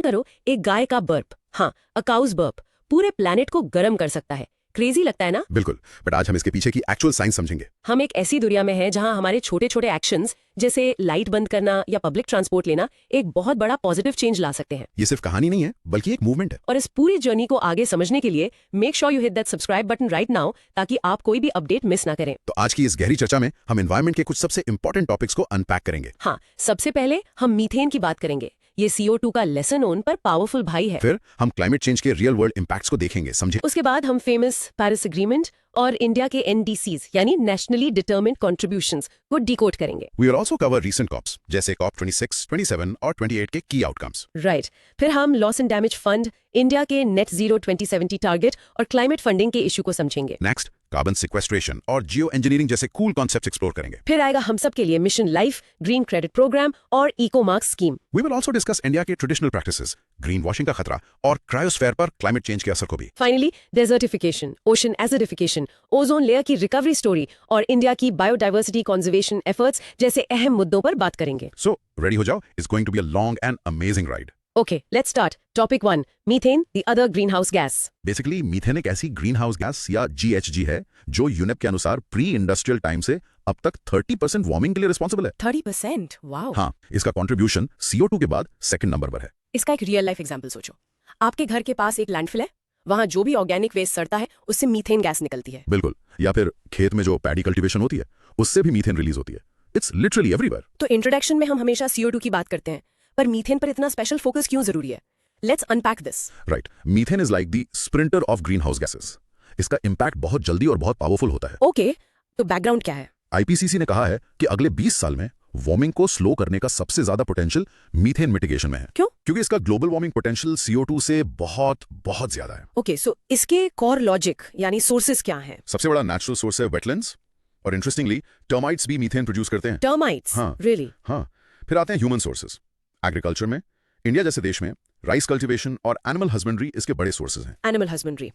करो एक गाय का बर्प, हाँ, अ काउज बर्प पूरे प्लैनेट को गर्म कर सकता है। क्रेजी लगता है ना? बिल्कुल, बट आज हम इसके पीछे की एक्चुअल साइंस समझेंगे। हम एक ऐसी दुनिया में हैं जहां हमारे छोटे छोटे एक्शंस जैसे लाइट बंद करना या पब्लिक ट्रांसपोर्ट लेना एक बहुत बड़ा पॉजिटिव चेंज ला सकते हैं। ये सिर्फ कहानी नहीं है, बल्कि एक मूवमेंट है। और इस पूरी जर्नी को आगे समझने के लिए make sure you hit that subscribe button right now ताकि आप कोई भी अपडेट मिस ना करें। तो आज की इस गहरी चर्चा में हम एनवायरनमेंट के कुछ सबसे इंपॉर्टेंट टॉपिक्स को अनपैक करेंगे। हाँ, सबसे पहले हम मीथेन की बात करेंगे। ये CO2 का लेसन नोन पर पावरफुल भाई है। फिर हम क्लाइमेट चेंज के रियल वर्ल्ड इंपैक्ट्स को देखेंगे, समझे। उसके बाद हम फेमस पेरिस एग्रीमेंट और इंडिया के NDCs यानी नेशनली डिटर्मिन्ड कंट्रीब्यूशंस को डिकोड करेंगे। We will also cover recent COPs जैसे COP 26, 27 और 28 के की आउटकम्स। राइट। फिर हम loss and damage fund, India के नेट जीरो 2070 टारगेट और क्लाइमेट फंडिंग के इशू को समझेंगे। नेक्स्ट, कार्बन सिक्वेस्ट्रेशन और जियो इंजीनियरिंग जैसे कूल कॉन्सेप्ट्स एक्सप्लोर करेंगे। फिर आएगा हम सब के लिए mission life, green credit program और eco marks scheme. We will also discuss India के ट्रेडिशनल प्रैक्टिसेस, ग्रीन वॉशिंग का खतरा और क्रायोस्फीयर पर क्लाइमेट चेंज के असर को भी। Finally desertification, ocean acidification, ozone layer की रिकवरी स्टोरी और इंडिया की बायोडाइवर्सिटी कंजर्वेशन एफर्ट्स जैसे अहम मुद्दों पर बात करेंगे। सो रेडी हो जाओ, it's going to be a long and amazing ride. Okay, let's start. Topic 1. Methane, the other greenhouse gas. Basically methane एक ऐसी ग्रीन हाउस गैस या GHG है जो यूनेप के अनुसार प्री इंडस्ट्रियल टाइम से अब तक 30% वार्मिंग के लिए रिस्पॉन्सिबल है। 30%? Wow. हाँ, इसका कंट्रीब्यूशन CO2 के बाद सेकंड नंबर पर है। इसका एक रियल लाइफ एग्जांपल सोचो। आपके घर के पास एक लैंडफिल है, वहां जो भी ऑर्गेनिक वेस्ट सड़ता है उससे मीथेन गैस निकलती है। बिल्कुल, या फिर खेत में जो पैडी कल्टीवेशन होती है उससे भी मीथेन रिलीज होती है। It's literally everywhere. तो इंट्रोडक्शन में हम हमेशा CO2 की बात करते हैं, पर मीथेन पर इतना स्पेशल फोकस क्यों जरूरी है? Let's unpack this. Right, methane is like the sprinter of green house gases. इसका इंपैक्ट बहुत जल्दी और बहुत पावरफुल होता है। Okay, तो बैकग्राउंड क्या है? IPCC ने कहा है कि अगले 20 साल में वार्मिंग को स्लो करने का सबसे ज्यादा पोटेंशियल मीथेन मिटिगेशन में है। क्यों? क्योंकि इसका ग्लोबल वार्मिंग पोटेंशियल CO2 से बहुत बहुत ज्यादा है। Okay, so इसके कोर लॉजिक यानी सोर्सेस क्या हैं? सबसे बड़ा नेचुरल सोर्स है वेटलैंड्स, और इंटरेस्टिंगली टर्माइट्स भी मीथेन प्रोड्यूस करते हैं। टर्माइट्स? हाँ। Really? हाँ, फिर आते हैं ह्यूमन सोर्सेज। एग्रीकल्चर में इंडिया जैसे देश में राइस कल्टीवेशन और एनिमल हस्बेंड्री इसके बड़े सोर्सेज हैं। एनिमल हस्बेंड्री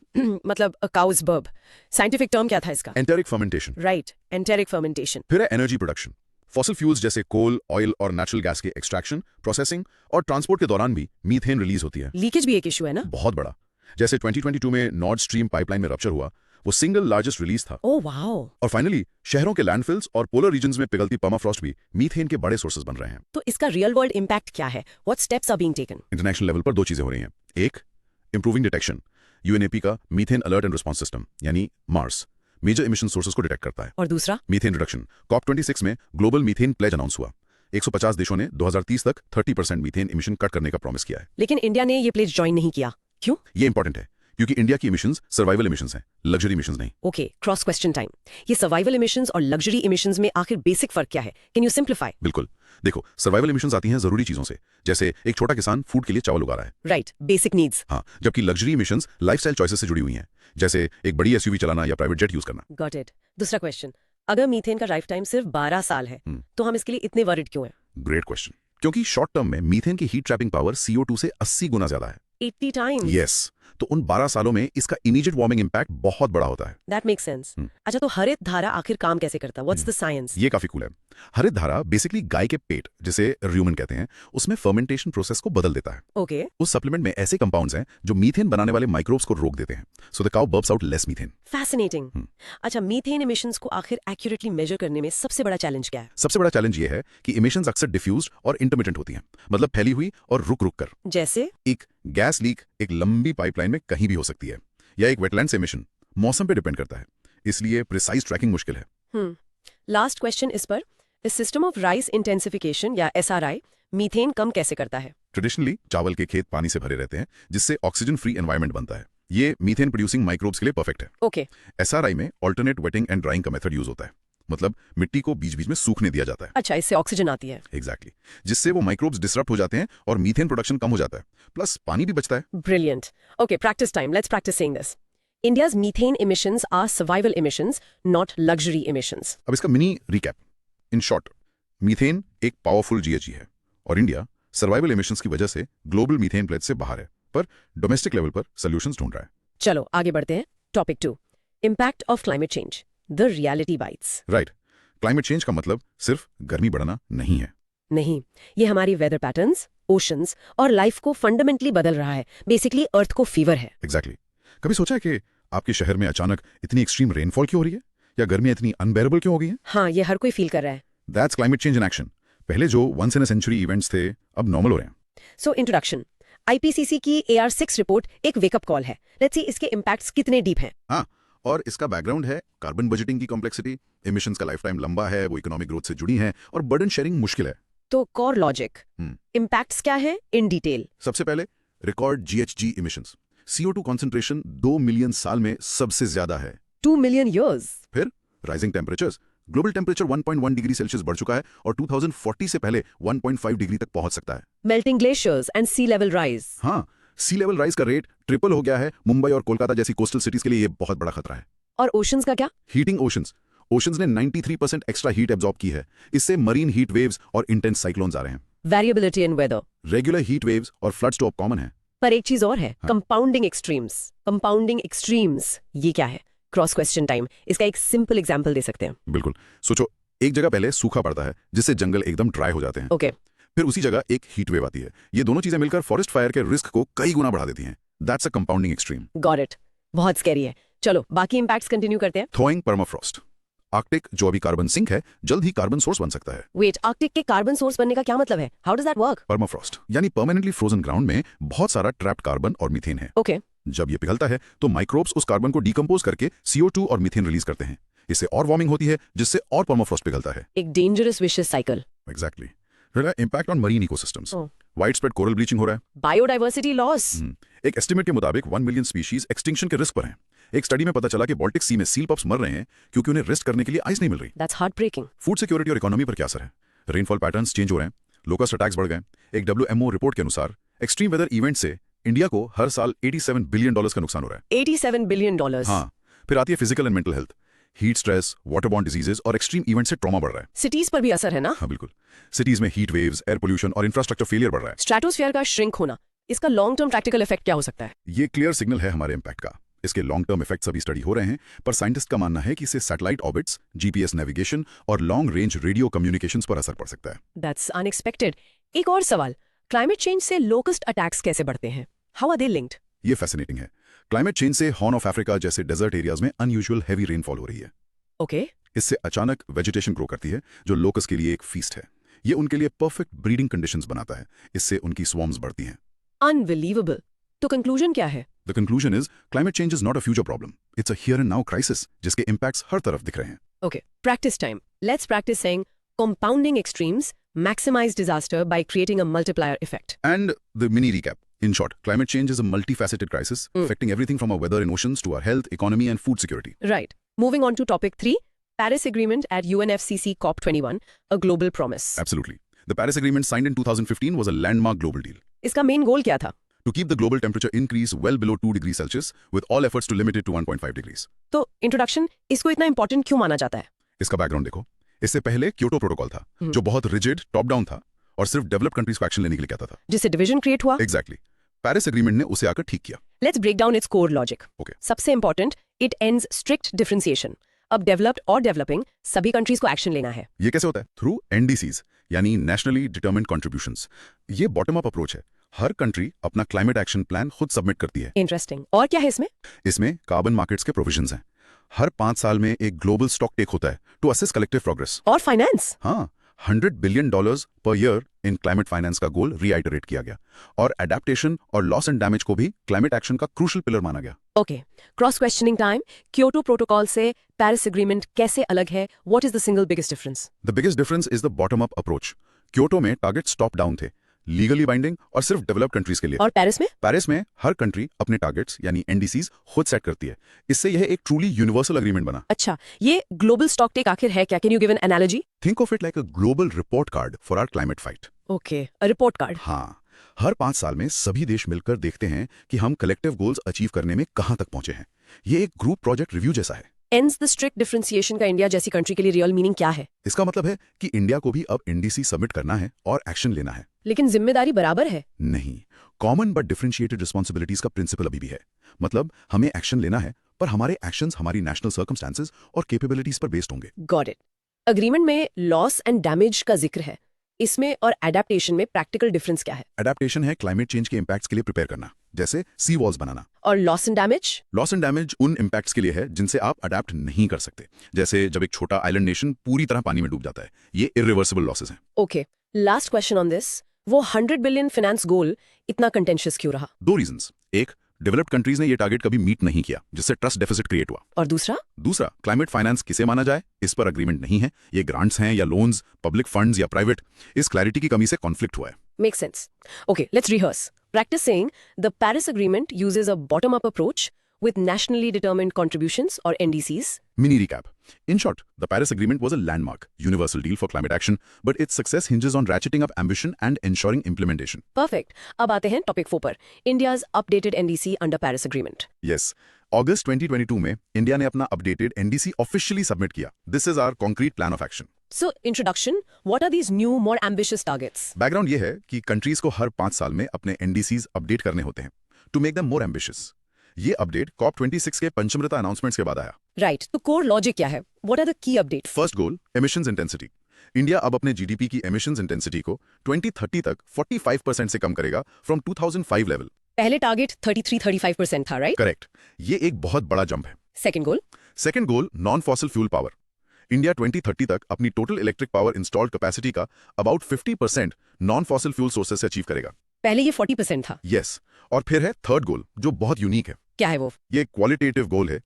मतलब काउज बर्ब। साइंटिफिक टर्म क्या था इसका? Enteric fermentation. Right, enteric fermentation. फिर है एनर्जी प्रोडक्शन। फॉसिल फ्यूल्स जैसे कोल, ऑयल और नेचुरल गैस के एक्सट्रैक्शन, प्रोसेसिंग और ट्रांसपोर्ट के दौरान भी मीथेन रिलीज होती है। लीकेज भी एक इशू है ना? बहुत बड़ा। जैसे 2022 में नॉर्थ स्ट्रीम पाइपलाइन में रप्चर हुआ, वो सिंगल लार्जेस्ट रिलीज था। Oh wow. और फाइनली शहरों के लैंडफिल्स और पोलर रीजन्स में पिघलती पर्माफ्रॉस्ट भी मीथेन के बड़े सोर्सेज बन रहे हैं। तो इसका रियल वर्ल्ड इंपैक्ट क्या है? What steps are being taken? International level पर दो चीजें हो रही हैं। एक, इंप्रूविंग डिटेक्शन। UNEP का methane alert and response system यानी मार्स मेजर इमिशन सोर्सेज को डिटेक्ट करता है। और दूसरा? Methane reduction. COP 26 में ग्लोबल मीथेन प्लेज अनाउंस हुआ। 150 देशों ने 2030 तक 30% मीथेन इमिशन कट करने का प्रॉमिस किया है। लेकिन इंडिया ने ये प्लेज ज्वाइन नहीं किया, क्यों? ये इंपॉर्टेंट है क्योंकि इंडिया की इमिशंस सर्वाइवल इमिशंस हैं, लग्जरी इमिशंस नहीं। Okay, cross question time. ये सर्वाइवल इमिशंस और लग्जरी इमिशंस में आखिर बेसिक फर्क क्या है? Can you simplify? बिल्कुल, देखो, सर्वाइवल इमिशंस आती हैं जरूरी चीजों से, जैसे एक छोटा किसान फूड के लिए चावल उगा रहा है। Right, basic needs. हाँ, जबकि लग्जरी इमिशंस लाइफस्टाइल चॉइसेस से जुड़ी हुई हैं, जैसे एक बड़ी SUV चलाना या प्राइवेट जेट यूज करना। Got it. दूसरा क्वेश्चन, अगर मीथेन का लाइफ टाइम सिर्फ 12 साल है तो हम इसके लिए इतने वरिड क्यों हैं? Great question. क्योंकि शॉर्ट टर्म में मीथेन की हीट ट्रैपिंग पावर CO2 से 80 गुना ज्यादा है। 80 टाइम्स? यस, तो उन 12 सालों में इसका इमीडिएट वार्मिंग इंपैक्ट बहुत बड़ा होता है। That makes sense. अच्छा, तो हरित धारा आखिर काम कैसे करता है? What's the science? ये काफी कूल है। हरित धारा बेसिकली गाय के पेट, जिसे रूमेन कहते हैं, उसमें फर्मेंटेशन प्रोसेस को बदल देता है। ओके। उस सप्लीमेंट में ऐसे कंपाउंड्स हैं जो मीथेन बनाने वाले माइक्रोब्स को रोक देते हैं, so the cow burps out less methane. Fascinating. अच्छा, मीथेन इमिशंस को आखिर एक्यूरेटली मेजर करने में सबसे बड़ा चैलेंज क्या है? सबसे बड़ा चैलेंज ये है कि इमिशंस अक्सर डिफ्यूज्ड और इंटरमिटेंट होती हैं, मतलब फैली हुई और रुक रुक कर। जैसे? एक गैस लीक एक लंबी पाइपलाइन में कहीं भी हो सकती है, या एक वेटलैंड से इमिशन मौसम पे डिपेंड करता है, इसलिए प्रिसाइज ट्रैकिंग मुश्किल है। लास्ट क्वेश्चन इस पर, इस सिस्टम ऑफ राइस इंटेंसिफिकेशन या SRI मीथेन कम कैसे करता है? ट्रेडिशनली चावल के खेत पानी से भरे रहते हैं, जिससे ऑक्सीजन फ्री एनवायरनमेंट बनता है। ये मीथेन प्रोड्यूसिंग माइक्रोब्स के लिए परफेक्ट है। ओके। SRI में ऑल्टरनेट वेटिंग एंड ड्राइंग का मेथड यूज होता है, मतलब मिट्टी को बीच बीच में सूखने दिया जाता है। अच्छा, इससे ऑक्सीजन आती है? एग्जैक्टली, जिससे वो माइक्रोब्स डिसरप्ट हो जाते हैं और मीथेन प्रोडक्शन कम हो जाता है, प्लस पानी भी बचता है। Brilliant. Okay, practice time. Let's practice saying this. India's methane emissions are survival emissions, not luxury emissions. अब इसका mini recap. In short, methane एक पावरफुल GHG है और इंडिया सर्वाइवल इमिशंस की वजह से ग्लोबल मीथेन प्लेज से बाहर है, पर डोमेस्टिक लेवल पर सॉल्यूशंस ढूंढ रहा है। चलो आगे बढ़ते हैं। Topic 2, impact of climate change, the reality bytes. Right, climate change का मतलब सिर्फ गर्मी बढ़ना नहीं है। नहीं, ये हमारी वेदर पैटर्न्स, ओशंस और लाइफ को फंडामेंटली बदल रहा है। बेसिकली अर्थ को फीवर है। एग्जैक्टली कभी सोचा है कि आपके शहर में अचानक इतनी एक्सट्रीम रेनफॉल क्यों हो रही है, या गर्मियां इतनी अनबेरेबल क्यों हो गई हैं? हाँ, ये हर कोई फील कर रहा है। That's climate change in action. पहले जो once in a century events थे, अब नॉर्मल हो रहे हैं। So introduction. आईपीसीसी की AR6 रिपोर्ट एक वेकअप कॉल है। लेट्स सी इसके इम्पैक्ट्स कितने डीप हैं। हाँ, और इसका बैकग्राउंड है कार्बन बजटिंग की कॉम्प्लेक्सिटी, एमिशंस का लाइफ टाइम लंबा है, वो इकोनॉमिक ग्रोथ से जुड़ी हैं, और बर्डन शेयरिंग मुश्किल है। तो कोर लॉजिक, इम्पैक्ट्स क्या है इन डिटेल? सबसे पहले record GHG emissions. CO2 concentration 2 million साल में सबसे ज्यादा है। 2 मिलियन ईयर्स। फिर rising temperatures. Global temperature 1.1 degree Celsius बढ़ चुका है और 2040 से पहले 1.5 डिग्री तक पहुंच सकता है। Melting glaciers and sea level rise. हाँ, सी लेवल राइज का रेट ट्रिपल हो गया है। मुंबई और कोलकाता जैसी कोस्टल सिटीज के लिए ये बहुत बड़ा खतरा है। और ओशंस का क्या? Heating oceans. ओशंस ने 93% एक्स्ट्रा हीट एब्जॉर्ब की है। इससे मरीन हीट वेव्स और इंटेंस साइक्लोन्स आ रहे हैं। वेरिएबिलिटी इन वेदर। रेगुलर हीट वेव्स और फ्लड्स तो अब कॉमन है। पर एक चीज और है, कंपाउंडिंग एक्सट्रीम्स। कंपाउंडिंग एक्सट्रीम्स ये क्या है? Cross question time. इसका एक सिंपल एग्जांपल दे सकते हैं। बिल्कुल। सोचो, एक जगह पहले सूखा पड़ता है जिससे जंगल एकदम ड्राई हो जाते हैं। ओके। फिर उसी जगह एक हीट वेव आती है। ये दोनों चीजें मिलकर फॉरेस्ट फायर के रिस्क को कई गुना बढ़ा देती हैं। That's a compounding extreme. Got it. बहुत स्कैरी है। चलो बाकी इंपैक्ट्स कंटिन्यू करते हैं। थॉइंग परमाफ्रॉस्ट। आर्कटिक जो अभी कार्बन सिंक है, जल्द ही कार्बन सोर्स बन सकता है। वेट, आर्कटिक के कार्बन सोर्स बनने का क्या मतलब है? How does that work? Permafrost यानी परमानेंटली फ्रोजन ग्राउंड में बहुत सारा ट्रैप्ड कार्बन और मीथेन है। ओके। जब ये पिघलता है तो माइक्रोब्स उस कार्बन को डिकम्पोज करके CO2 और मीथेन रिलीज करते हैं। इससे और वार्मिंग होती है, जिससे और परमाफ्रॉस्ट पिघलता है। एक dangerous vicious cycle. Exactly. Impact on marine ecosystems. Oh. Wide spread coral bleaching हो रहा है। Biodiversity loss. एक एस्टिमेट के मुताबिक 1 मिलियन स्पीशीज एक्सटिंक्शन के रिस्क पर हैं। एक स्टडी में पता चला कि बाल्टिक सी में सील पप्स मर रहे हैं क्योंकि उन्हें रेस्ट करने के लिए आइस नहीं मिल रही। That's heartbreaking. फूड सिक्योरिटी और इकोनॉमी पर क्या असर है? रेनफॉल पैटर्न्स चेंज हो रहे हैं, लोकस्ट अटैक्स बढ़ गए। एक WMO रिपोर्ट के अनुसार एक्सट्रीम वेदर इवेंट से इंडिया को हर साल $87 बिलियन का नुकसान हो रहा है। $87 बिलियन। हाँ, फिर आती है physical and mental health. Heat stress, waterborne diseases और एक्सट्रीम इवेंट से ट्रॉमा बढ़ रहा है। सिटीज पर भी असर है ना? हाँ बिल्कुल। सिटीज में हीट वेव्स, एयर पोल्यूशन और इंफ्रास्ट्रक्चर फेलियर बढ़ रहा है। स्ट्रेटोस्फीयर का श्रिंक होना, इसका लॉन्ग टर्म प्रैक्टिकल इफेक्ट क्या हो सकता है? ये क्लियर सिग्नल है हमारे इम्पैक्ट का। इसके लॉन्ग टर्म इफेक्ट्स अभी स्टडी हो रहे हैं, पर साइंटिस्ट का मानना है कि इससे सैटेलाइट ऑर्बिट्स, GPS नेविगेशन और लॉन्ग रेंज रेडियो कम्युनिकेशंस पर असर पड़ सकता है। That's unexpected. एक और सवाल, क्लाइमेट चेंज से लोकस्ट अटैक्स कैसे बढ़ते हैं? How are they linked? ये फैसिनेटिंग है। क्लाइमेट चेंज से हॉर्न ऑफ अफ्रीका जैसे डेजर्ट एरियाज में अनयूजुअल हैवी रेनफॉल हो रही है। ओके। इससे अचानक वेजिटेशन ग्रो करती है, जो लोकस्ट के लिए एक फीस्ट है। ये उनके लिए परफेक्ट ब्रीडिंग कंडीशंस बनाता है। इससे उनकी स्वॉर्म्स बढ़ती हैं। अनबिलीवेबल। तो कंक्लूजन क्या है? The conclusion is climate change is not a future problem, it's a here and now crisis, जिसके इम्पैक्ट्स हर तरफ दिख रहे हैं। Okay, practice time. Let's practice saying compounding extremes maximize disaster by creating a multiplier effect. And the mini recap. In short, climate change is a multifaceted crisis affecting everything from our weather and oceans to our health, economy and food security. Right. Moving on to topic 3, Paris Agreement at UNFCCC COP21, a global promise. Absolutely. The Paris Agreement signed in 2015 was a landmark global deal. इसका main goal क्या था? To keep the global temperature increase well below 2 degrees Celsius with all efforts to limit it to 1.5 degrees. तो introduction, इसको इतना important क्यों माना जाता है? इसका बैकग्राउंड देखो। इससे पहले क्योटो प्रोटोकॉल था, जो बहुत रिजिड, टॉप डाउन था और सिर्फ डेवलप्ड कंट्रीज को एक्शन लेने के लिए कहता था, जिससे डिवीजन क्रिएट हुआ। एग्जैक्टली। पेरिस एग्रीमेंट ने उसे आकर ठीक किया। Let's break down its core logic. Okay. सबसे important, it ends strict differentiation. अब डेवलप्ड और डेवलपिंग सभी कंट्रीज को एक्शन लेना है। ये कैसे होता है? थ्रू NDCs यानी नेशनली डिटरमिन्ड कंट्रीब्यूशंस। ये बॉटम अप अप्रोच है। हर कंट्री अपना क्लाइमेट एक्शन प्लान खुद सबमिट करती है। इंटरेस्टिंग। और क्या है इसमें? इसमें कार्बन मार्केट्स के प्रोविजंस हैं। हर 5 साल में एक ग्लोबल स्टॉक टेक होता है टू असेस कलेक्टिव प्रोग्रेस। और फाइनेंस? हाँ, $100 billion per year in climate finance का गोल रीआइटरेट किया गया और एडेप्टेशन और लॉस एंड डैमेज को भी क्लाइमेट एक्शन का क्रूशियल पिलर माना गया। Okay, cross questioning time. Kyoto protocol से पेरिस एग्रीमेंट कैसे अलग है? What is the single biggest difference? The biggest difference is the bottom up approach. Kyoto में टारगेट्स टॉप डाउन थे, लीगली बाइंडिंग और सिर्फ डेवलप्ड कंट्रीज के लिए। और पेरिस में? पेरिस में हर कंट्री अपने टारगेट्स यानी NDCs खुद सेट करती है। इससे यह एक ट्रूली यूनिवर्सल एग्रीमेंट बना। अच्छा, ये ग्लोबल स्टॉक टेक आखिर है क्या? Can you give an analogy? Think of it like a global report card for our climate fight. Okay, a report card. हाँ, हर 5 साल में सभी देश मिलकर देखते हैं कि हम कलेक्टिव गोल्स अचीव करने में कहां तक पहुंचे हैं। ये एक ग्रुप प्रोजेक्ट रिव्यू जैसा है। एंड्स द स्ट्रिक्ट डिफरेंशिएशन का इंडिया जैसी कंट्री के लिए रियल मीनिंग क्या है? इसका मतलब है कि इंडिया को भी अब NDC सबमिट करना है और एक्शन लेना है। लेकिन जिम्मेदारी बराबर है? नहीं, कॉमन बट डिफरेंशिएटेड रिस्पॉन्सिबिलिटीज का प्रिंसिपल अभी भी है। मतलब हमें एक्शन लेना है, पर हमारे एक्शंस हमारी नेशनल सर्कमस्टेंसेस और कैपेबिलिटीज पर बेस्ड होंगे। Got it. अग्रीमेंट में लॉस एंड डैमेज का जिक्र है। इसमें और एडेप्टेशन में प्रैक्टिकल डिफरेंस क्या है? अडेप्टेशन है क्लाइमेट चेंज के इम्पैक्ट्स के लिए प्रिपेयर करना, जैसे सी वॉल्स बनाना। और loss and damage? Loss and damage उन इम्पैक्ट्स के लिए है जिनसे आप अडेप्ट नहीं कर सकते, जैसे जब एक छोटा आइलैंड नेशन पूरी तरह पानी में डूब जाता है। ये इरिवर्सिबल लॉसेस हैं। Okay, last question on this. वो 100 बिलियन फाइनेंस गोल इतना कंटेंशियस क्यों रहा? दो रीजंस। एक, डेवलप्ड कंट्रीज ने ये टारगेट कभी मीट नहीं किया, जिससे ट्रस्ट डेफिसिट क्रिएट हुआ। और दूसरा? दूसरा, क्लाइमेट फाइनेंस किसे माना जाए इस पर अग्रीमेंट नहीं है। ये ग्रांट्स हैं या लोन्स, पब्लिक फंड्स या प्राइवेट, इस क्लैरिटी की कमी से कॉन्फ्लिक्ट हुआ है। Makes sense. Okay, let's rehearse. Practice saying the Paris Agreement uses a bottom-up approach with nationally determined contributions or NDCs. Mini recap. In short, the Paris Agreement was a landmark, universal deal for climate action, but its success hinges on ratcheting up ambition and ensuring implementation. Perfect. अब आते हैं topic 4 पर, India's updated NDC under Paris Agreement. Yes. अगस्त 2022 में India ने अपना updated NDC officially submit किया। This is our concrete plan of action. So, introduction, what are these new, more ambitious targets? Background ये है कि कंट्रीज को हर 5 साल में अपने एनडीसीज अपडेट करने होते हैं to make them more ambitious. ये अपडेट COP26 के पंचमृता अनाउंसमेंट्स के बाद आया। Right. तो core logic क्या है? What are the key updates? First goal, emissions intensity. India अब अपने जीडीपी की एमिशंस इंटेंसिटी को 2030 तक 45% से कम करेगा फ्रॉम 2005 लेवल। पहले टारगेट 33-35% था, right? करेक्ट। ये एक बहुत बड़ा जंप है। Second goal? Second goal, non fossil fuel power. India 2030 तक अपनी total electric power installed capacity का about 50% non fossil fuel sources से अचीव करेगा। पहले ये 40% था। यस। और फिर है थर्ड गोल, जो बहुत यूनिक है। क्या है वो? ये क्वालिटेटिव गोल है,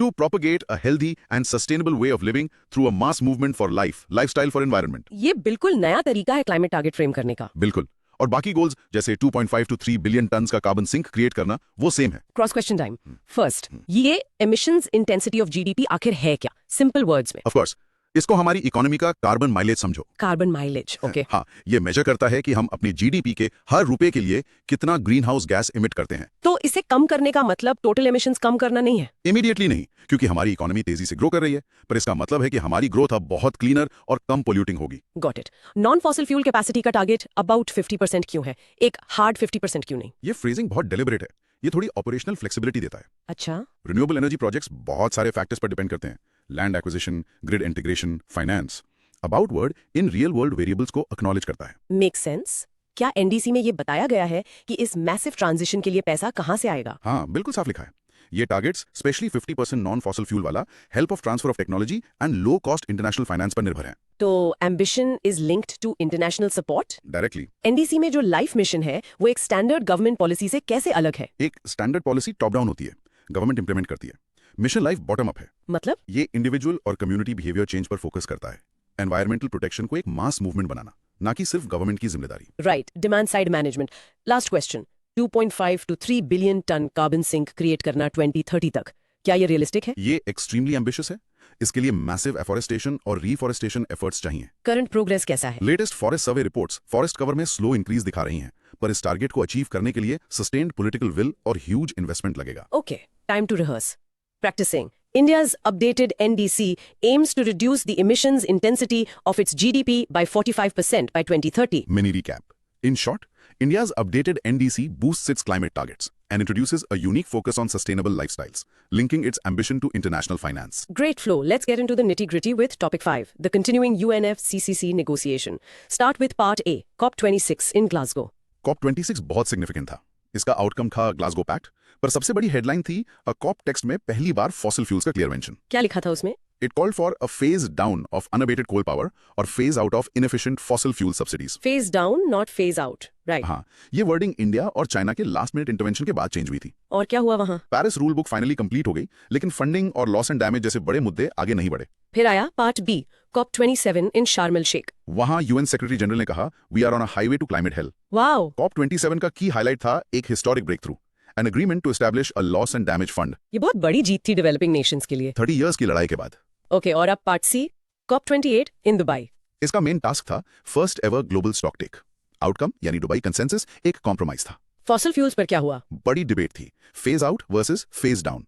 to propagate a healthy and sustainable way of living through a mass movement for lifestyle for environment. ये बिल्कुल नया तरीका है क्लाइमेट टारगेट फ्रेम करने का। बिल्कुल। और बाकी गोल्स जैसे 2.5 to 3 बिलियन टन्स का कार्बन सिंक क्रिएट करना, वो सेम है। Cross question time. फर्स्ट, ये एमिशंस इंटेंसिटी ऑफ जीडीपी आखिर है क्या? सिंपल वर्ड्स में। ऑफ कोर्स, इसको हमारी इकोनॉमी का कार्बन माइलेज समझो। Carbon mileage, okay. हाँ, ये मेजर करता है कि हम अपनी जीडीपी के हर रुपए के लिए कितना ग्रीन हाउस गैस इमिट करते हैं। तो इसे कम करने का मतलब टोटल एमिशंस कम करना नहीं है? इमीडिएटली नहीं, क्योंकि हमारी इकोनॉमी तेजी से ग्रो कर रही है, पर इसका मतलब है कि हमारी ग्रोथ अब बहुत क्लीनर और कम पोल्यूटिंग होगी। Got it. Non fossil fuel capacity का टारगेट अबाउट 50% क्यों है? एक हार्ड 50% क्यों नहीं? ये फ्रेजिंग बहुत डेलिबरेट है। ये थोड़ी ऑपरेशनल फ्लेक्सिबिलिटी देता है। अच्छा। रिन्यूएबल एनर्जी प्रोजेक्ट्स बहुत सारे फैक्टर्स पर डिपेंड करते हैं, land acquisition, grid integration, finance. About word in real world variables को एक्नॉलेज करता है। Make sense. क्या एनडीसी में ये बताया गया है कि इस मैसिव ट्रांजिशन के लिए पैसा कहां से आएगा? हाँ, बिल्कुल साफ लिखा है। ये targets specially 50% non fossil fuel वाला, help of transfer of technology and low cost international finance पर निर्भर है। तो ambition is linked to international support? Directly. NDC में जो लाइफ मिशन है वो एक स्टैंडर्ड गवर्नमेंट पॉलिसी से कैसे अलग है? एक स्टैंडर्ड पॉलिसी टॉप डाउन होती है, गवर्नमेंट इंप्लीमेंट करती है। मिशन लाइफ बॉटम अप है। मतलब? ये इंडिविजुअल और कम्युनिटी बिहेवियर चेंज पर फोकस करता है, एनवायरमेंटल प्रोटेक्शन को एक मास मूवमेंट बनाना, ना कि सिर्फ गवर्नमेंट की जिम्मेदारी। Right, demand side management. Last question, 2.5 to 3 billion ton carbon sink create करना 2030 तक, क्या ये रियलिस्टिक है? ये एक्सट्रीमली एम्बिशियस है। इसके लिए मैसिव एफोरेस्टेशन और रीफोरेस्टेशन एफर्ट्स चाहिए। करंट प्रोग्रेस कैसा है? Latest forest survey reports forest cover में स्लो इंक्रीज दिखा रही हैं, पर इस टारगेट को अचीव करने के लिए सस्टेन्ड पॉलिटिकल विल और ह्यूज इन्वेस्टमेंट लगेगा। Okay, time to rehearse. Practicing. India's updated NDC aims to reduce the emissions intensity of its GDP by 45% by 2030. Mini recap. In short, India's updated NDC boosts its climate targets and introduces a unique focus on sustainable lifestyles, linking its ambition to international finance. Great flow. Let's get into the nitty-gritty with topic 5, the continuing UNFCCC negotiation. Start with part A, COP26 in Glasgow. COP26 बहुत significant था। इसका outcome था Glasgow pact, पर सबसे बड़ी headline थी a cop text में पहली बार फॉसिल फ्यूल्स का क्लियर मेंशन। क्या लिखा था उसमें? It called for a phase down of unabated coal power और phase out of inefficient fossil fuel subsidies. Phase down, not phase out. Right. हाँ, ये वर्डिंग इंडिया और चाइना के लास्ट मिनट इंटरवेंशन के बाद चेंज हुई थी। और क्या हुआ वहां? Paris rule book finally complete हो गई, लेकिन फंडिंग और लॉस एंड डैमेज जैसे बड़े मुद्दे आगे नहीं बढ़े। फिर आया part B, COP27 in Sharm el Sheikh. वहां यूएन सेक्रेटरी जनरल ने कहा, we are on a highway to climate hell. Wow. COP27 का की हाईलाइट था एक historic breakthrough, an agreement to establish a loss and damage fund. ये बहुत बड़ी जीत थी डेवलपिंग नेशंस के लिए। 30 इयर्स की लड़ाई के बाद। ओके, और अब part C, COP28 in Dubai. इसका मेन टास्क था first ever global stock take. Outcome यानी दुबई कंसेंसस एक कॉम्प्रोमाइज था। फॉसिल फ्यूल्स पर क्या हुआ? बड़ी डिबेट थी, phase out versus phase down.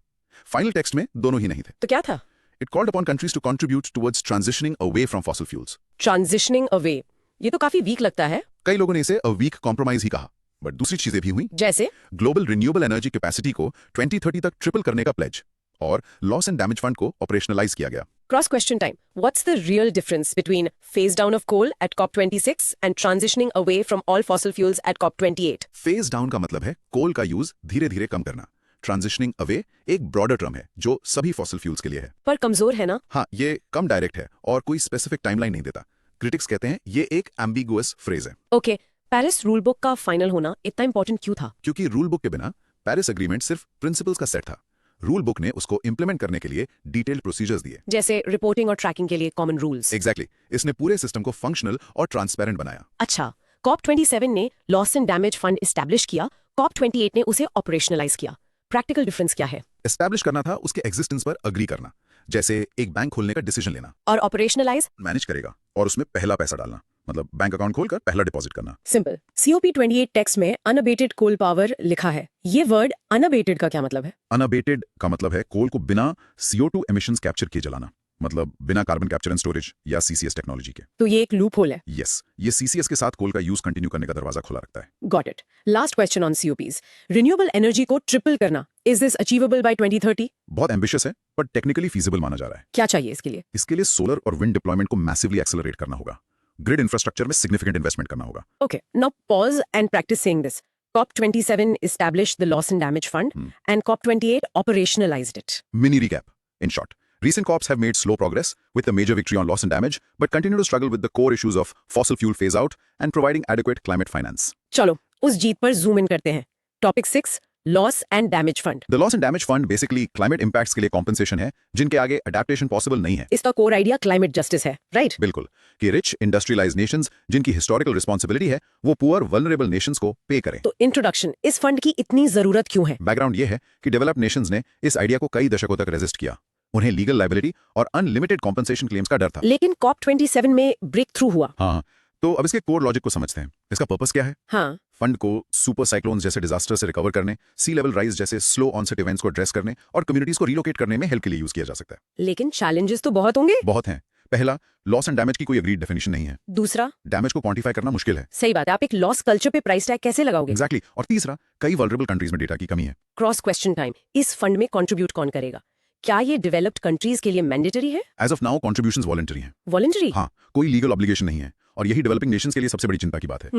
Final text में दोनों ही नहीं थे। तो क्या था? It called upon countries to contribute towards transitioning away from fossil fuels. Transitioning away. ये तो काफी वीक लगता है। कई लोगों ने इसे a weak compromise ही कहा, बट दूसरी चीजें भी हुई। जैसे? ग्लोबल रिन्यूएबल एनर्जी कैपेसिटी को 2030 तक ट्रिपल करने का प्लेज और लॉस एंड डैमेज फंड को ऑपरेशनलाइज किया गया। Cross question time. What's the real difference between phase down of coal at COP26 and transitioning away from all fossil fuels at COP28? Phase down का मतलब है कोल का use धीरे धीरे कम करना। ट्रांजिशनिंग अवे एक ब्रॉडर टर्म है जो सभी फॉसिल फ्यूल्स के लिए है। पर कमजोर है ना? हाँ, ये कम डायरेक्ट है और कोई स्पेसिफिक टाइमलाइन नहीं देता। क्रिटिक्स कहते हैं ये एक एम्बिगुअस फ्रेज है। ओके, पेरिस रूल बुक का फाइनल होना इतना इंपॉर्टेंट क्यों था? क्योंकि रूल बुक के बिना पेरिस एग्रीमेंट सिर्फ प्रिंसिपल्स का सेट था। रूल बुक ने उसको इंप्लीमेंट करने के लिए डिटेल्ड प्रोसीजर्स दिए, जैसे रिपोर्टिंग और ट्रैकिंग के लिए कॉमन रूल्स। एग्जैक्टली इसने पूरे सिस्टम को फंक्शनल और ट्रांसपेरेंट बनाया। अच्छा, COP27 ने loss and damage fund establish किया, COP28 ने उसे ऑपरेशनलाइज किया। प्रैक्टिकल डिफरेंस क्या है? एस्टैब्लिश करना था उसके एग्जिस्टेंस पर अग्री करना, जैसे एक बैंक खोलने का डिसीजन लेना। और ऑपरेशनलाइज? मैनेज करेगा और उसमें पहला पैसा डालना, मतलब बैंक अकाउंट खोलकर पहला डिपॉजिट करना। सिंपल। COP28 टेक्स्ट में अनअबेटेड कोल पावर लिखा है। ये वर्ड अनअबेटेड का क्या मतलब है? अनअबेटेड का मतलब है कोल को बिना CO2 एमिशंस कैप्चर किए जलाना, मतलब बिना कार्बन कैप्चर एंड स्टोरेज या CCS टेक्नोलॉजी के। तो ये एक लूप होल है। यस, ये CCS के साथ कोल का यूज कंटिन्यू करने का दरवाजा खुला रखता है। Got it. Last question on COPs। Renewable energy को ट्रिपल करना, इज दिस अचीवेबल बाय 2030? बहुत एम्बिशियस है पर टेक्निकली फीजिबल माना जा रहा है। क्या चाहिए इसके लिए? इसके लिए सोलर और विंड डिप्लॉयमेंट को मैसिवली एक्सेलरेट करना होगा। ग्रिड इंफ्रास्ट्रक्चर में सिग्निफिकेंट इन्वेस्टमेंट करना होगा। Okay, now pause and practice saying this. COP27 established the Loss and Damage Fund, and COP28 operationalized it. Mini recap. In short, recent COPs have made slow progress with a major victory on loss and damage, but continue to struggle with the core issues of fossil fuel phase out and providing adequate climate finance. चलो, उस जीत पर zoom in करते हैं। Topic 6, Loss and Damage Fund. The loss and damage fund basically climate impacts के लिए compensation है जिनके आगे adaptation possible नहीं है। इसका core idea climate justice है, right? बिल्कुल, कि rich industrialized nations जिनकी historical responsibility है वो poor vulnerable nations को pay करें। तो introduction, इस फंड की इतनी जरूरत क्यों है? बैकग्राउंड ये है कि डेवलप्ड नेशंस ने इस आइडिया को कई दशकों तक रेजिस्ट किया। उन्हें लीगल लायबिलिटी और अनलिमिटेड कॉम्पनसेशन क्लेम्स का डर था। लेकिन COP27 में ब्रेक थ्रू हुआ। हाँ, तो अब इसके कोर लॉजिक को समझते हैं। इसका पर्पस क्या है? हाँ, फंड को सुपर साइक्लोन्स जैसे डिजास्टर से रिकवर करने, सी लेवल राइज जैसे स्लो ऑनसेट इवेंट्स को एड्रेस करने और कम्युनिटीज को रिलोकेट करने में हेल्प के लिए यूज किया जा सकता है। लेकिन चैलेंजेस तो बहुत होंगे। बहुत हैं। पहला, लॉस एंड डैमेज की कोई अग्रीड डेफिनेशन नहीं है। दूसरा, डैमेज को क्वांटिफाई करना मुश्किल है। सही बात है, आप एक लॉस कल्चर पे प्राइस टैग कैसे लगाओगे? एग्जैक्टली। और तीसरा, कई वल्नरेबल कंट्रीज में डेटा की कमी है। क्रॉस क्वेश्चन टाइम, इस फंड में कंट्रीब्यूट कौन करेगा? क्या ये डेवलप्ड कंट्रीज के लिए मैंडेटरी है? As of now contributions voluntary हैं। वॉलंटरी? हाँ, कोई लीगल ऑब्लिगेशन नहीं है और यही डेवलपिंग नेशंस के लिए सबसे बड़ी चिंता की बात है।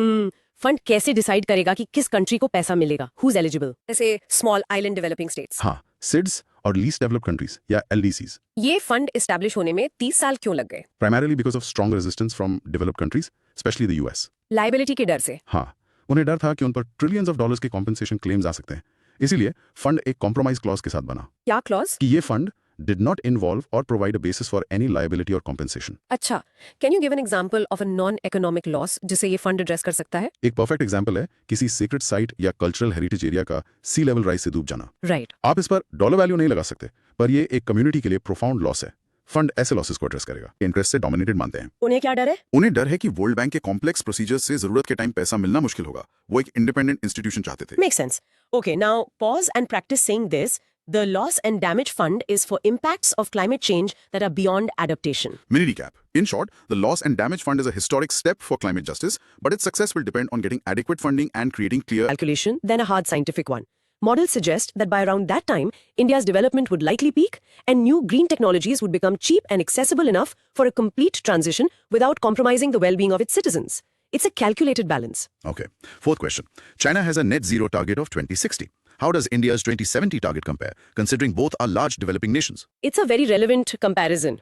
फंड कैसे डिसाइड करेगा कि किस कंट्री को पैसा मिलेगा? Who is eligible? जैसे स्मॉल आइलैंड डेवलपिंग स्टेट्स। हाँ, सिड्स और लीस्ट डेवलप्ड कंट्रीज या LDCs। ये फंड एस्टैब्लिश होने में 30 साल क्यों लग गए? Primarily because of strong resistance from developed countries, specially the US। Liability के डर से? हाँ, उन्हें डर था कि उन पर ट्रिलियंस ऑफ डॉलर्स के कॉम्पनसेशन क्लेम्स आ सकते हैं। इसीलिए फंड एक कॉम्प्रोमाइज क्लॉज के साथ बना। क्या क्लॉज? कि ये fund did not involve or provide a basis for any liability or compensation. अच्छा, can you give an example of a non economic loss जिसे ये फंड एड्रेस कर सकता है? एक परफेक्ट एग्जांपल है किसी सीक्रेट साइट या कल्चरल हेरिटेज एरिया का सी लेवल राइज से डूब जाना। राइट। आप इस पर डॉलर वैल्यू नहीं लगा सकते, पर ये एक कम्युनिटी के लिए प्रोफाउंड लॉस है। फंड ऐसे लॉसेस को एड्रेस करेगा। इंटरेस्ट से डोमिनेटेड मानते हैं। उन्हें क्या डर है? उन्हें डर है कि वर्ल्ड बैंक के कॉम्प्लेक्स प्रोसीजर्स से जरूरत के टाइम पैसा मिलना मुश्किल होगा। वो एक इंडिपेंडेंट इंस्टीट्यूशन चाहते थे। Make sense. Okay, now pause and practice saying this. The Loss and Damage Fund is for impacts of climate change that are beyond adaptation. Mini recap. In short, the Loss and Damage Fund is a historic step for climate justice, but its success will depend on getting adequate funding and creating clear Calculation, then a hard scientific one. Models suggest that by around that time, India's development would likely peak and new green technologies would become cheap and accessible enough for a complete transition without compromising the well-being of its citizens. It's a calculated balance. Okay. Fourth question. China has a net zero target of 2060. How does India's 2070 target compare, considering both are large developing nations? It's a very relevant comparison.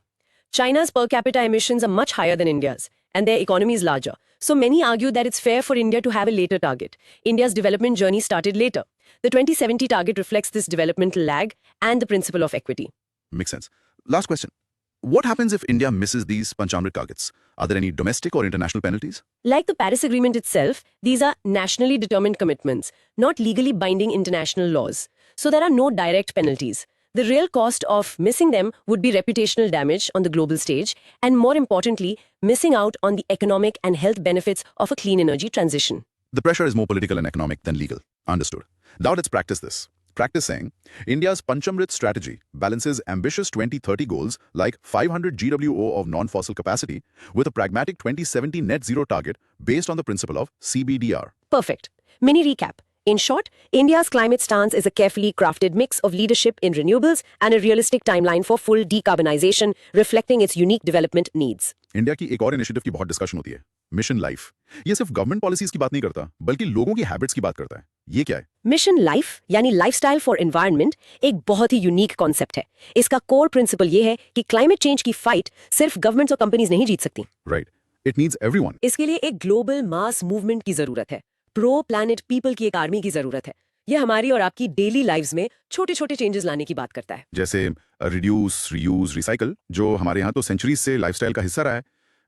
China's per capita emissions are much higher than India's, and their economy is larger. So many argue that it's fair for India to have a later target. India's development journey started later. The 2070 target reflects this developmental lag and the principle of equity. Makes sense. Last question. What happens if India misses these Panchamrit targets? Are there any domestic or international penalties? Like the Paris Agreement itself, these are nationally determined commitments, not legally binding international laws. So there are no direct penalties. The real cost of missing them would be reputational damage on the global stage, and more importantly, missing out on the economic and health benefits of a clean energy transition. The pressure is more political and economic than legal. Understood. Now let's practice this. Practice saying, India's Panchamrit strategy balances ambitious 2030 goals like 500 GWO of non-fossil capacity with a pragmatic 2070 net zero target based on the principle of CBDR. Perfect. Mini recap. In short, India's climate stance is a carefully crafted mix of leadership in renewables and a realistic timeline for full decarbonization, reflecting its unique development needs. India की एक और initiative की बहुत discussion होती है, mission life. ये सिर्फ government policies की बात नहीं करता, बल्कि लोगों की हैबिट्स की बात करता है। ये क्या है? मिशन लाइफ यानी लाइफस्टाइल फॉर एनवायरनमेंट एक बहुत ही यूनिक कॉन्सेप्ट है। इसका कोर प्रिंसिपल ये है कि क्लाइमेट चेंज की फाइट सिर्फ गवर्नमेंट्स और कंपनीज नहीं जीत सकती। Right, it needs everyone. इसके लिए एक ग्लोबल मास मूवमेंट की जरूरत है, प्रो प्लैनेट पीपल की एक आर्मी की जरूरत है। यह हमारी और आपकी डेली लाइव्स में छोटे छोटे चेंजेस लाने की बात करता है, जैसे रिड्यूस, रीयूज, रिसाइकल, जो हमारे यहाँ तो सेंचुरीज से लाइफस्टाइल का हिस्सा रहा है।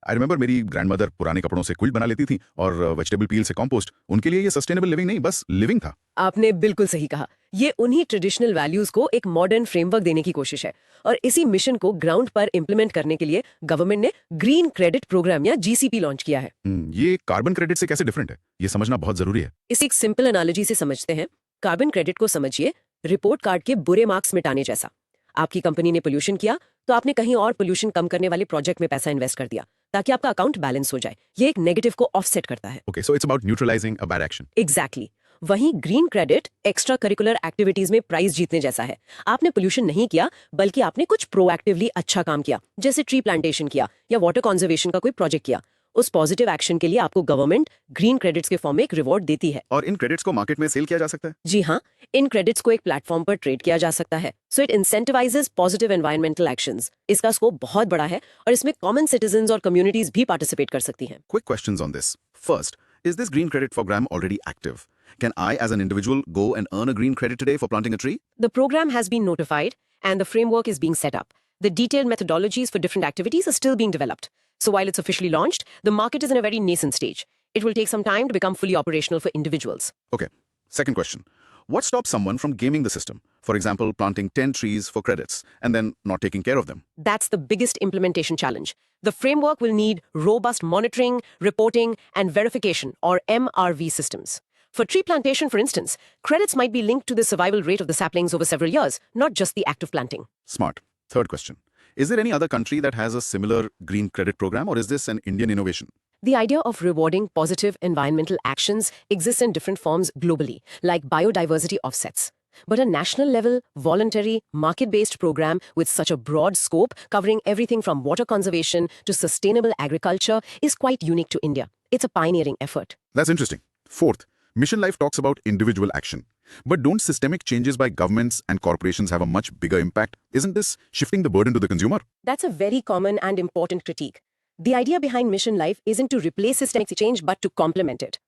आई रिमेंबर मेरी ग्रैंडमदर पुराने कपड़ों से क्विल्ट बना लेती थी और वेजिटेबल पील से कंपोस्ट। उनके लिए ये सस्टेनेबल लिविंग नहीं, बस लिविंग था। आपने बिल्कुल सही कहा। ये उन्हीं ट्रेडिशनल वैल्यूज को एक मॉडर्न फ्रेमवर्क देने की कोशिश है, और इसी मिशन को ग्राउंड पर इंप्लीमेंट करने के लिए गवर्नमेंट ने ग्रीन क्रेडिट प्रोग्राम या जीसीपी लॉन्च किया है। ये कार्बन क्रेडिट से कैसे डिफरेंट है, ये समझना बहुत जरूरी है। इसे एक सिंपल एनालॉजी से समझते हैं। कार्बन क्रेडिट को समझिए रिपोर्ट कार्ड के बुरे मार्क्स मिटाने जैसा। आपकी कंपनी ने पोल्यूशन किया तो आपने कहीं और पोल्यूशन कम करने वाले प्रोजेक्ट में पैसा इन्वेस्ट कर दिया ताकि आपका अकाउंट बैलेंस हो जाए। ये एक नेगेटिव को ऑफसेट करता है। Okay, so it's about neutralizing a bad action. Exactly. वहीं green credit extra curricular activities में प्राइज जीतने जैसा है। आपने पोल्यूशन नहीं किया, बल्कि आपने कुछ प्रोएक्टिवली अच्छा काम किया, जैसे ट्री प्लांटेशन किया या वाटर कंजर्वेशन का कोई प्रोजेक्ट किया। उस पॉजिटिव एक्शन के लिए आपको गवर्नमेंट ग्रीन क्रेडिट्स के फॉर्म में एक रिवॉर्ड देती है। और इन क्रेडिट्स को मार्केट में सेल किया जा सकता है? जी हाँ, इन क्रेडिट्स को एक प्लेटफॉर्म पर ट्रेड किया जा सकता है। So it incentivizes positive environmental actions. इसका स्कोप बहुत बड़ा है और इसमें कॉमन सिटीजंस और कम्युनिटीज भी पार्टिसिपेट कर सकती हैं। Quick questions on this. First, is this green credit program already active? Can I, as an individual, go and earn a green credit today for planting a tree? The program has been notified and the framework is being set up. The detailed methodologies for different activities are still being developed. So while it's officially launched, the market is in a very nascent stage. It will take some time to become fully operational for individuals. Okay. Second question. What stops someone from gaming the system? For example, planting 10 trees for credits and then not taking care of them. That's the biggest implementation challenge. The framework will need robust monitoring, reporting, and verification, or MRV systems. For tree plantation, for instance, credits might be linked to the survival rate of the saplings over several years, not just the act of planting. Smart. Third question. Is there any other country that has a similar green credit program, or is this an Indian innovation? The idea of rewarding positive environmental actions exists in different forms globally, like biodiversity offsets. But a national level, voluntary, market-based program with such a broad scope, covering everything from water conservation to sustainable agriculture, is quite unique to India. It's a pioneering effort. That's interesting. Fourth, Mission Life talks about individual action. But don't systemic changes by governments and corporations have a much bigger impact? Isn't this shifting the burden to the consumer? That's a very common and important critique. The idea behind Mission Life isn't to replace systemic change, but to complement it.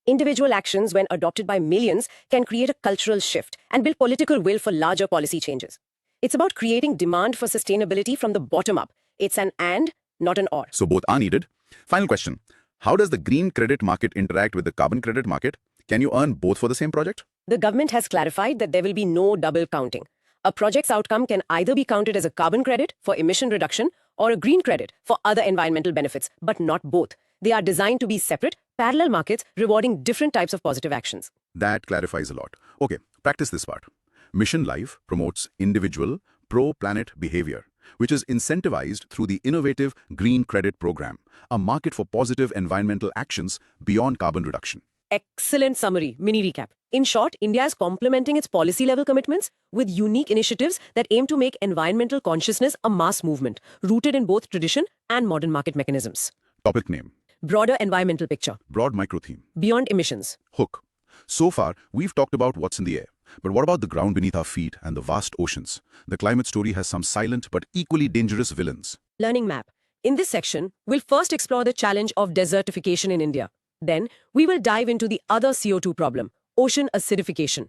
Individual actions, when adopted by millions, can create a cultural shift and build political will for larger policy changes. It's about creating demand for sustainability from the bottom up. It's an and, not an or. So both are needed. Final question. How does the green credit market interact with the carbon credit market? Can you earn both for the same project? The government has clarified that there will be no double counting. A project's outcome can either be counted as a carbon credit for emission reduction or a green credit for other environmental benefits, but not both. They are designed to be separate, parallel markets rewarding different types of positive actions. That clarifies a lot. Okay, practice this part. Mission Life promotes individual, pro-planet behavior, which is incentivized through the innovative Green Credit Program, a market for positive environmental actions beyond carbon reduction. Excellent summary. Mini recap. In short, India is complementing its policy-level commitments with unique initiatives that aim to make environmental consciousness a mass movement, rooted in both tradition and modern market mechanisms. Topic name. Broader environmental picture. Broad micro theme. Beyond emissions. Hook. So far, we've talked about what's in the air. But what about the ground beneath our feet and the vast oceans? The climate story has some silent but equally dangerous villains. Learning map. In this section, we'll first explore the challenge of desertification in India. Then, we will dive into the other CO2 problem, ocean acidification.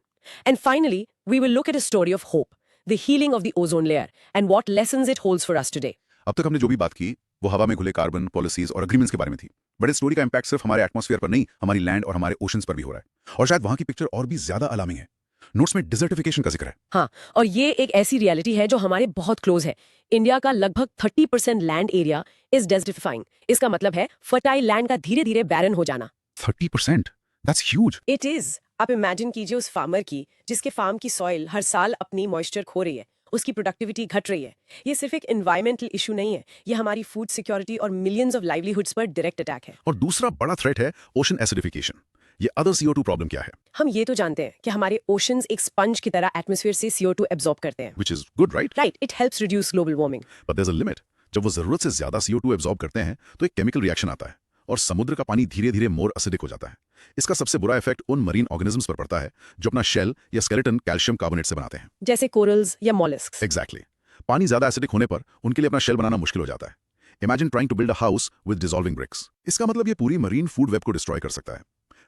And finally, we will look at a story of hope, the healing of the ozone layer, and what lessons it holds for us today. अब तक हमने जो भी बात की वो हवा में घुले कार्बन पॉलिसीज और एग्रीमेंट्स के बारे में थी, बट इस स्टोरी का इंपैक्ट सिर्फ हमारे एटमॉस्फेयर पर नहीं, हमारी लैंड और हमारे ओशंस पर भी हो रहा है, और शायद वहां की पिक्चर और भी ज्यादा अलार्मिंग है. नोट्स में डिजर्टिफिकेशन का जिक्र है. हाँ, और ये एक ऐसी रियलिटी है जो हमारे बहुत क्लोज है. इंडिया का लगभग 30% लैंड एरिया इज डेजर्टिफाइंग. इसका मतलब है फर्टाइल लैंड का धीरे धीरे बैरन हो जाना. 30%? That's huge. It is. आप इमेजिन कीजिए उस फार्मर की जिसके फार्म की सॉइल हर साल अपनी मॉइस्चर खो रही है, उसकी प्रोडक्टिविटी घट रही है. ये सिर्फ एक एनवायरमेंटल इशू नहीं है, ये हमारी फूड सिक्योरिटी और मिलियंस ऑफ लाइवलीहुड्स पर डायरेक्ट अटैक है. और दूसरा बड़ा थ्रेट है ओशन एसिडिफिकेशन. ये अदर CO2 प्रॉब्लम क्या है? हम ये तो जानते हैं कि हमारे ओशंस एक स्पंज की तरह एटमॉस्फेयर से CO2 एब्जॉर्ब करते हैं। Which is good, right? Right, it helps reduce global warming. But there's a limit. जब वो जरूरत से ज्यादा CO2 एब्जॉर्ब करते हैं तो एक केमिकल रिएक्शन आता है और समुद्र का पानी धीरे धीरे मोर असिडिक हो जाता है। इसका सबसे बुरा इफेक्ट उन मरीन ऑर्गेनिजम्स पर पड़ता है जो अपना शेल या स्केलेटन कैल्शियम कार्बोनेट से बनाते हैं। जैसे कोरल्स या मॉलस्क्स। एग्जैक्टली। पानी ज्यादा एसिडिक होने पर उनके लिए अपना शेल बनाना मुश्किल हो जाता है। Imagine trying to build a house with dissolving bricks. इसका मतलब ये पूरी मरीन फूड वेब को डिस्ट्रॉय कर सकता है।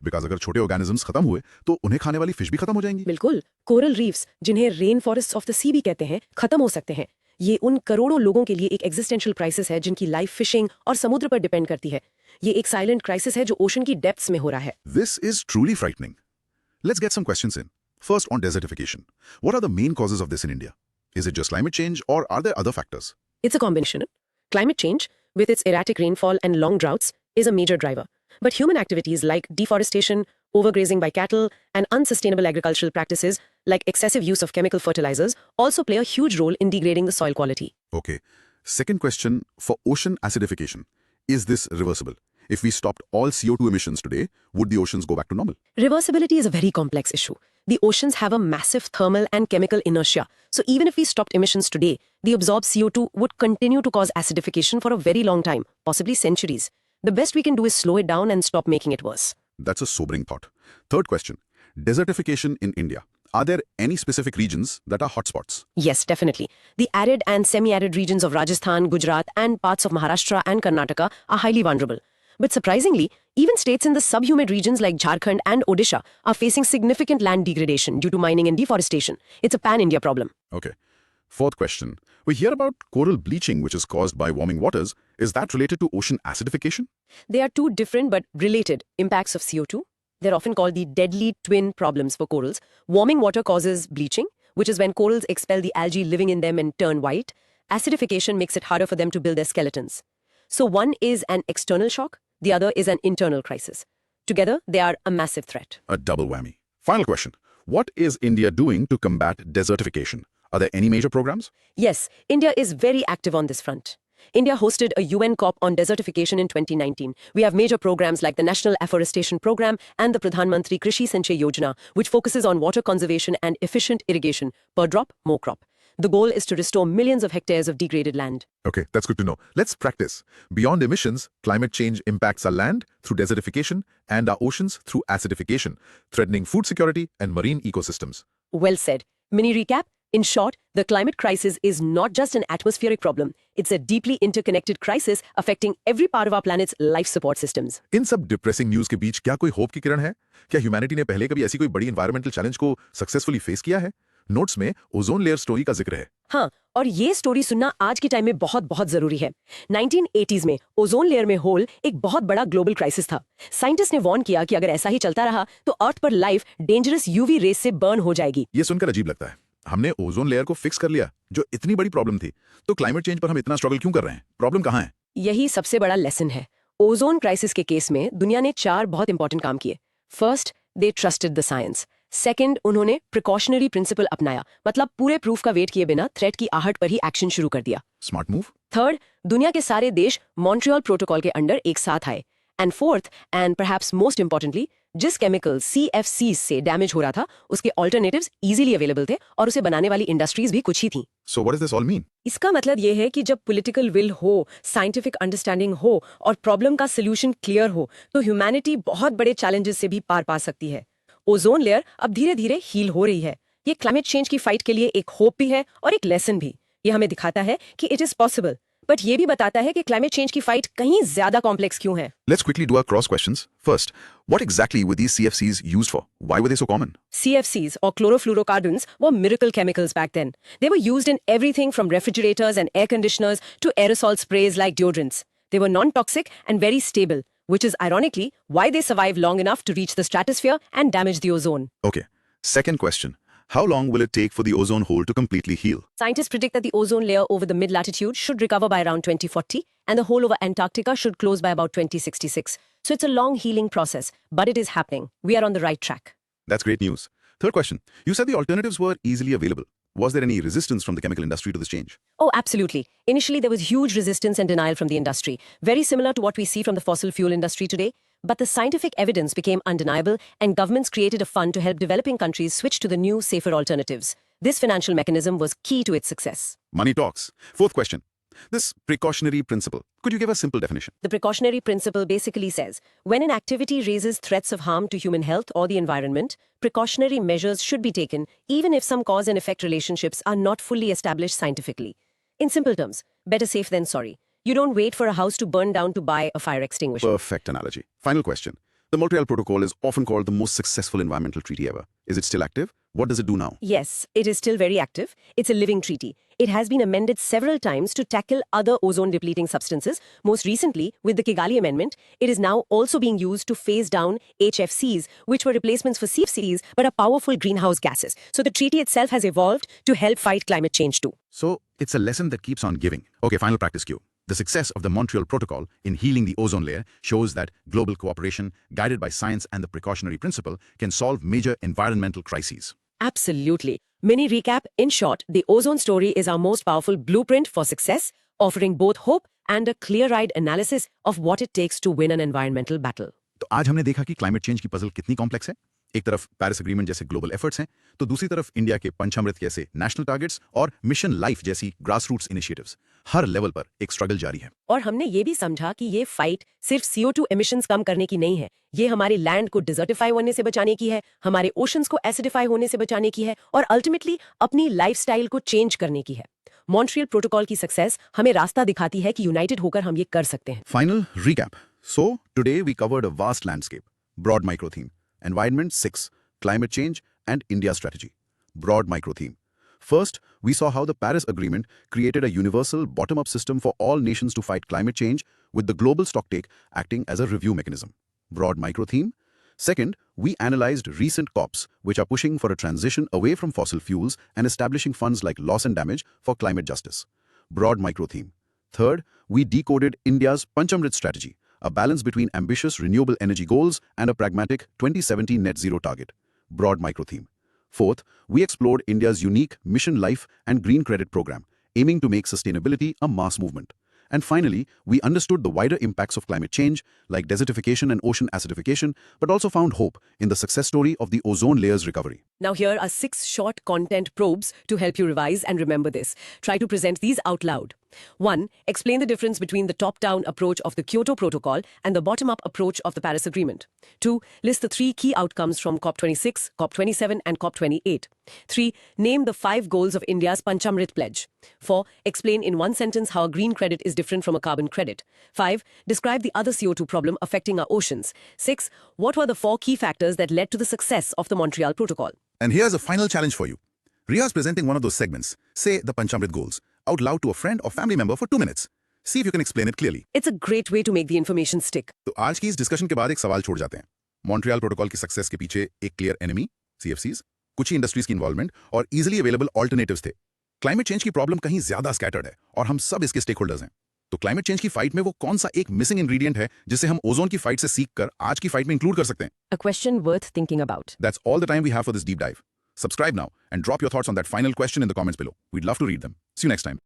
बिकॉज अगर छोटे ऑर्गेनिजम्स खत्म हुए तो उन्हें खाने वाली फिश भी खत्म हो जाएंगी। बिल्कुल, कोरल रीफ्स जिन्हें रेन फॉरेस्ट ऑफ द सी भी कहते हैं खत्म हो सकते हैं। ये उन करोड़ों लोगों के लिए एक एग्जिस्टेंशियल क्राइसिस है जिनकी लाइफ फिशिंग और समुद्र पर डिपेंड करती है। ये एक साइलेंट क्राइसिस है जो ओशन की डेप्थ्स में हो रहा है। This is truly frightening. Let's get some questions in. First, on desertification. What are the main causes of this in India? Is it just climate change or are there other factors? It's a combination. Climate change, with its erratic rainfall and long droughts, is a major driver. But human activities like deforestation, overgrazing by cattle, and unsustainable agricultural practices like excessive use of chemical fertilizers also play a huge role in degrading the soil quality. Okay. Second question, for ocean acidification. Is this reversible? If we stopped all CO2 emissions today, would the oceans go back to normal? Reversibility is a very complex issue. The oceans have a massive thermal and chemical inertia. So even if we stopped emissions today, the absorbed CO2 would continue to cause acidification for a very long time, possibly centuries. The best we can do is slow it down and stop making it worse. That's a sobering thought. Third question, desertification in India. Are there any specific regions that are hotspots? Yes, definitely. The arid and semi-arid regions of Rajasthan, Gujarat, and parts of Maharashtra and Karnataka are highly vulnerable. But surprisingly, even states in the subhumid regions like Jharkhand and Odisha are facing significant land degradation due to mining and deforestation. It's a pan-India problem. Okay. Fourth question. We hear about coral bleaching, which is caused by warming waters. Is that related to ocean acidification? They are two different but related impacts of CO2. They're often called the deadly twin problems for corals. Warming water causes bleaching, which is when corals expel the algae living in them and turn white. Acidification makes it harder for them to build their skeletons. So one is an external shock, the other is an internal crisis. Together, they are a massive threat. A double whammy. Final question. What is India doing to combat desertification? Are there any major programs? Yes, India is very active on this front. India hosted a UN COP on desertification in 2019. We have major programs like the National Afforestation Program and the Pradhan Mantri Krishi Sanchay Yojana, which focuses on water conservation and efficient irrigation. Per drop, more crop. The goal is to restore millions of hectares of degraded land. Okay, that's good to know. Let's practice. Beyond emissions, climate change impacts our land through desertification and our oceans through acidification, threatening food security and marine ecosystems. Well said. Mini recap. In short, the climate crisis is not just an atmospheric problem. It's a deeply interconnected crisis affecting every part of our planet's life support systems. इन सब depressing news के बीच क्या कोई hope की किरण है? क्या humanity ने पहले कभी ऐसी कोई बड़ी एनवायरमेंटल चैलेंज को सक्सेसफुली फेस किया है? नोट्स में ओजोन लेयर स्टोरी का जिक्र है। हाँ, और ये स्टोरी सुनना आज के टाइम में बहुत बहुत जरूरी है। 1980s में ओजोन लेयर में होल एक बहुत बड़ा ग्लोबल क्राइसिस था। साइंटिस्ट ने वार्न किया कि अगर ऐसा ही चलता रहा तो अर्थ पर लाइफ डेंजरस यूवी रेस से बर्न हो जाएगी। ये सुनकर अजीब लगता है। हमने ओजोन लेयर को फिक्स कर लिया, जो इतनी बड़ी प्रॉब्लम थी। तो क्लाइमेट चेंज पर हम इतना स्ट्रगल क्यों कर रहे हैं? प्रॉब्लम कहाँ है? यही सबसे बड़ा लेसन है। ओजोन क्राइसिस के केस में दुनिया ने 4 बहुत इंपॉर्टेंट काम किए। First, they trusted the science. Second, उन्होंने प्रिकॉशनरी प्रिंसिपल अपनाया, मतलब पूरे प्रूफ का वेट किए बिना थ्रेट की आहट पर ही एक्शन शुरू कर दिया। Smart move. थर्ड, दुनिया के सारे देश मॉन्ट्रियल प्रोटोकॉल के अंडर एक साथ आए। And fourth, and perhaps most importantly, जिस केमिकल CFCs से डैमेज हो रहा था उसके ऑल्टरनेटिव्स इजीली अवेलेबल थे और उसे बनाने वाली इंडस्ट्रीज भी कुछ ही थी। So what does this all mean? इसका मतलब ये है कि जब पॉलिटिकल विल हो, साइंटिफिक अंडरस्टैंडिंग हो और प्रॉब्लम का सोल्यूशन क्लियर हो तो ह्यूमैनिटी बहुत बड़े चैलेंजेस से भी पार पा सकती है। ओजोन लेयर अब धीरे धीरे हील हो रही है। ये क्लाइमेट चेंज की फाइट के लिए एक होप भी है और एक लेसन भी। ये हमें दिखाता है कि इट इज पॉसिबल, बट ये भी बताता है कि क्लाइमेट चेंज की फाइट कहीं ज्यादा कॉम्प्लेक्स क्यों है। Let's quickly do our cross questions. First, what exactly were these CFCs used for? Why were they so common? CFCs, or chlorofluorocarbons, were miracle chemicals back then. They were used in everything from refrigerators and air conditioners to aerosol sprays like deodorants. They were non-toxic and very stable, which is ironically why they survived long enough to reach the stratosphere and damage the ozone. Okay. Second question. How long will it take for the ozone hole to completely heal? Scientists predict that the ozone layer over the mid-latitude should recover by around 2040, and the hole over Antarctica should close by about 2066. So it's a long healing process, but it is happening. We are on the right track. That's great news. Third question. You said the alternatives were easily available. Was there any resistance from the chemical industry to this change? Oh, absolutely. Initially, there was huge resistance and denial from the industry, very similar to what we see from the fossil fuel industry today. But the scientific evidence became undeniable, and governments created a fund to help developing countries switch to the new, safer alternatives. This financial mechanism was key to its success. Money talks. Fourth question. This precautionary principle, could you give a simple definition? The precautionary principle basically says, when an activity raises threats of harm to human health or the environment, precautionary measures should be taken, even if some cause and effect relationships are not fully established scientifically. In simple terms, better safe than sorry. You don't wait for a house to burn down to buy a fire extinguisher. Perfect analogy. Final question. The Montreal Protocol is often called the most successful environmental treaty ever. Is it still active? What does it do now? Yes, it is still very active. It's a living treaty. It has been amended several times to tackle other ozone-depleting substances. Most recently, with the Kigali Amendment, it is now also being used to phase down HFCs, which were replacements for CFCs but are powerful greenhouse gases. So the treaty itself has evolved to help fight climate change too. So it's a lesson that keeps on giving. Okay, final practice cue. The success of the Montreal Protocol in healing the ozone layer shows that global cooperation, guided by science and the precautionary principle, can solve major environmental crises. Absolutely. Mini recap, in short, the ozone story is our most powerful blueprint for success, offering both hope and a clear-eyed analysis of what it takes to win an environmental battle. तो आज हमने देखा कि climate change की puzzle कितनी complex है। एक तरफ पेरिस एग्रीमेंट जैसे ग्लोबल एफर्ट्स हैं, तो दूसरी तरफ इंडिया के पंचामृत जैसे नेशनल टारगेट्स और मिशन लाइफ जैसी ग्रासरूट्स इनिशिएटिव्स। हर लेवल पर एक स्ट्रगल जारी है। और हमने ये भी समझा कि ये फाइट सिर्फ CO2 एमिशंस कम करने की नहीं है, ये हमारी लैंड को डिजर्टिफाई होने से बचाने की है, हमारे ओशंस को एसिडिफाई होने से बचाने की है और अल्टीमेटली अपनी लाइफस्टाइल को चेंज करने की है। मॉन्ट्रियल प्रोटोकॉल की सक्सेस हमें रास्ता दिखाती है कि यूनाइटेड होकर हम ये कर सकते हैं। Final recap. So today we covered a vast landscape, broad micro theme, environment 6, climate change and India strategy. Broad micro theme. First, we saw how the Paris Agreement created a universal bottom-up system for all nations to fight climate change, with the global stocktake acting as a review mechanism. Broad micro theme. Second, we analyzed recent COPs, which are pushing for a transition away from fossil fuels and establishing funds like loss and damage for climate justice. Broad micro theme. Third, we decoded India's Panchamrit strategy, a balance between ambitious renewable energy goals and a pragmatic 2070 net zero target. Broad micro theme. Fourth, we explored India's unique Mission Life and Green Credit program, aiming to make sustainability a mass movement. And finally, we understood the wider impacts of climate change, like desertification and ocean acidification, but also found hope in the success story of the ozone layer's recovery. Now here are 6 short content probes to help you revise and remember this. Try to present these out loud. 1. Explain the difference between the top-down approach of the Kyoto Protocol and the bottom-up approach of the Paris Agreement. 2. List the 3 key outcomes from COP26, COP27 and COP28. 3. Name the 5 goals of India's Panchamrit Pledge. 4. Explain in one sentence how a green credit is different from a carbon credit. 5. Describe the other CO2 problem affecting our oceans. 6. What were the 4 key factors that led to the success of the Montreal Protocol? And here's a final challenge for you. Riya's presenting one of those segments, say the Panchamrit goals, out loud to a friend or family member for 2 minutes. See if you can explain it clearly. It's a great way to make the information stick. तो आज की इस discussion के बाद एक सवाल छोड़ जाते हैं। मॉन्ट्रियल प्रोटोकॉल की सक्सेस के पीछे एक क्लियर एनिमी, CFCs, कुछ ही इंडस्ट्रीज की इन्वॉल्वमेंट और इजीली अवेलेबल ऑल्टरनेटिव्स थे। क्लाइमेट चेंज की प्रॉब्लम कहीं ज्यादा स्कैटर्ड है और हम सब इसके स्टेक होल्डर्स हैं। तो क्लाइमेट चेंज की फाइट में वो कौन सा एक मिसिंग इंग्रेडिएंट है जिसे हम ओजोन की फाइट से सीख कर आज की फाइट में इंक्लूड कर सकते हैं? A question worth thinking about. That's all the time we have for this deep dive. Subscribe now and drop your thoughts on that final question in the comments below. We'd love to read them. See you next time.